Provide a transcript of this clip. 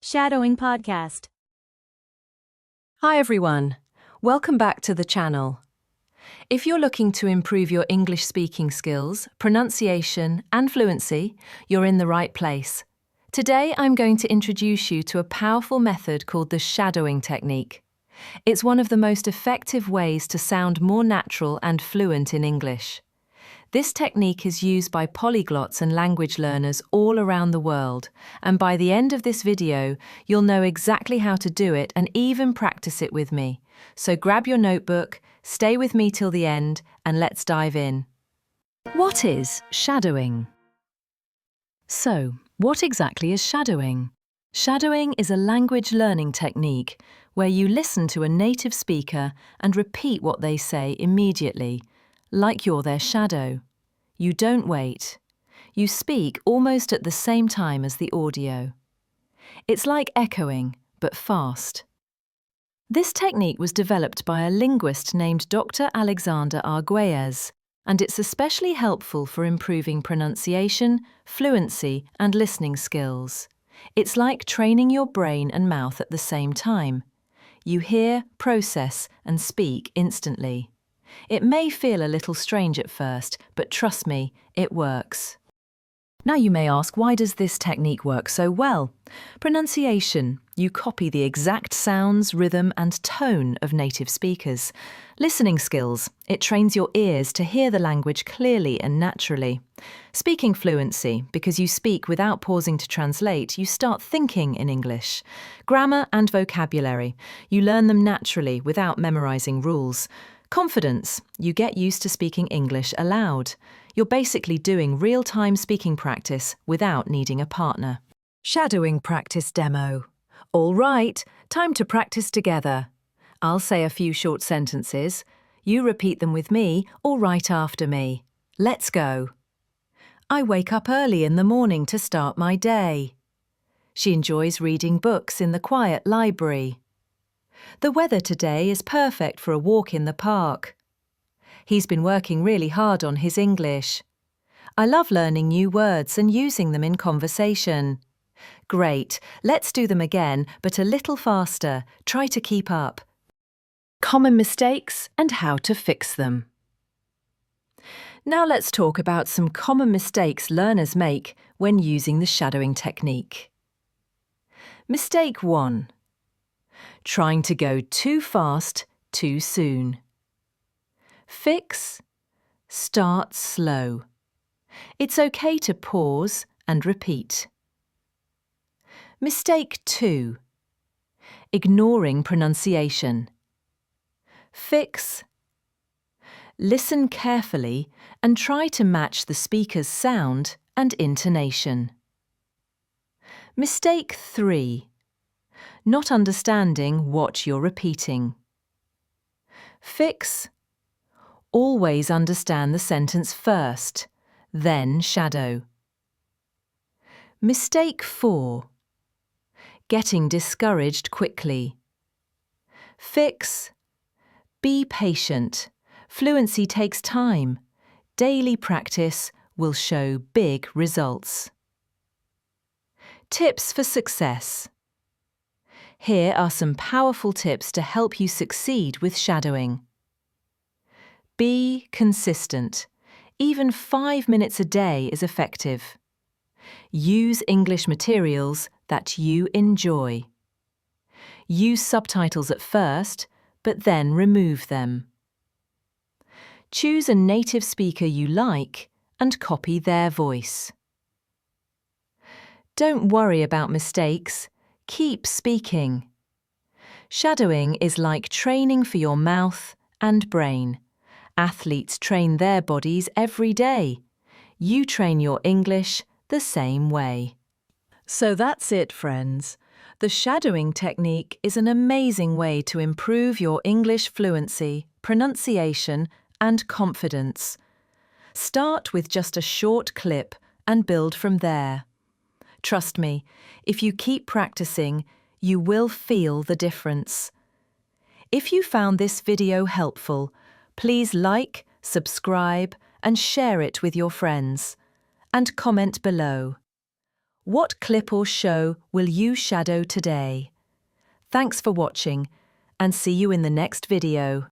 Shadowing Podcast. Hi everyone, welcome back to the channel. If you're looking to improve your English speaking skills, pronunciation and fluency, you're in the right place. Today I'm going to introduce you to a powerful method called the shadowing technique. It's one of the most effective ways to sound more natural and fluent in English. This technique is used by polyglots and language learners all around the world, and by the end of this video, you'll know exactly how to do it and even practice it with me. So grab your notebook, stay with me till the end, and let's dive in. What is shadowing? So, what exactly is shadowing? Shadowing is a language learning technique where you listen to a native speaker and repeat what they say immediately, like you're their shadow. You don't wait. You speak almost at the same time as the audio. It's like echoing, but fast. This technique was developed by a linguist named Dr. Alexander Arguelles, and it's especially helpful for improving pronunciation, fluency, and listening skills. It's like training your brain and mouth at the same time. You hear, process, and speak instantly. It may feel a little strange at first, but trust me, it works. Now you may ask, why does this technique work so well? Pronunciation. You copy the exact sounds, rhythm, and tone of native speakers. Listening skills. It trains your ears to hear the language clearly and naturally. Speaking fluency. Because you speak without pausing to translate, you start thinking in English. Grammar and vocabulary. You learn them naturally without memorizing rules. Confidence. You get used to speaking English aloud. You're basically doing real-time speaking practice without needing a partner. Shadowing practice demo. All right, time to practice together. I'll say a few short sentences. You repeat them with me or right after me. Let's go. I wake up early in the morning to start my day. She enjoys reading books in the quiet library. The weather today is perfect for a walk in the park. He's been working really hard on his English. I love learning new words and using them in conversation. Great, let's do them again, but a little faster. Try to keep up. Common mistakes and how to fix them. Now let's talk about some common mistakes learners make when using the shadowing technique. Mistake 1. Trying to go too fast, too soon. Fix. Start slow. It's okay to pause and repeat. Mistake 2. Ignoring pronunciation. Fix. Listen carefully and try to match the speaker's sound and intonation. Mistake 3. Not understanding what you're repeating. Fix. Always understand the sentence first, then shadow. Mistake 4. Getting discouraged quickly. Fix. Be patient. Fluency takes time. Daily practice will show big results. Tips for success. Here are some powerful tips to help you succeed with shadowing. Be consistent. Even 5 minutes a day is effective. Use English materials that you enjoy. Use subtitles at first, but then remove them. Choose a native speaker you like and copy their voice. Don't worry about mistakes. Keep speaking. Shadowing is like training for your mouth and brain. Athletes train their bodies every day. You train your English the same way. So that's it, friends. The shadowing technique is an amazing way to improve your English fluency, pronunciation, and confidence. Start with just a short clip and build from there. Trust me, if you keep practicing, you will feel the difference. If you found this video helpful, please like, subscribe, and share it with your friends. And comment below. What clip or show will you shadow today? Thanks for watching, and see you in the next video.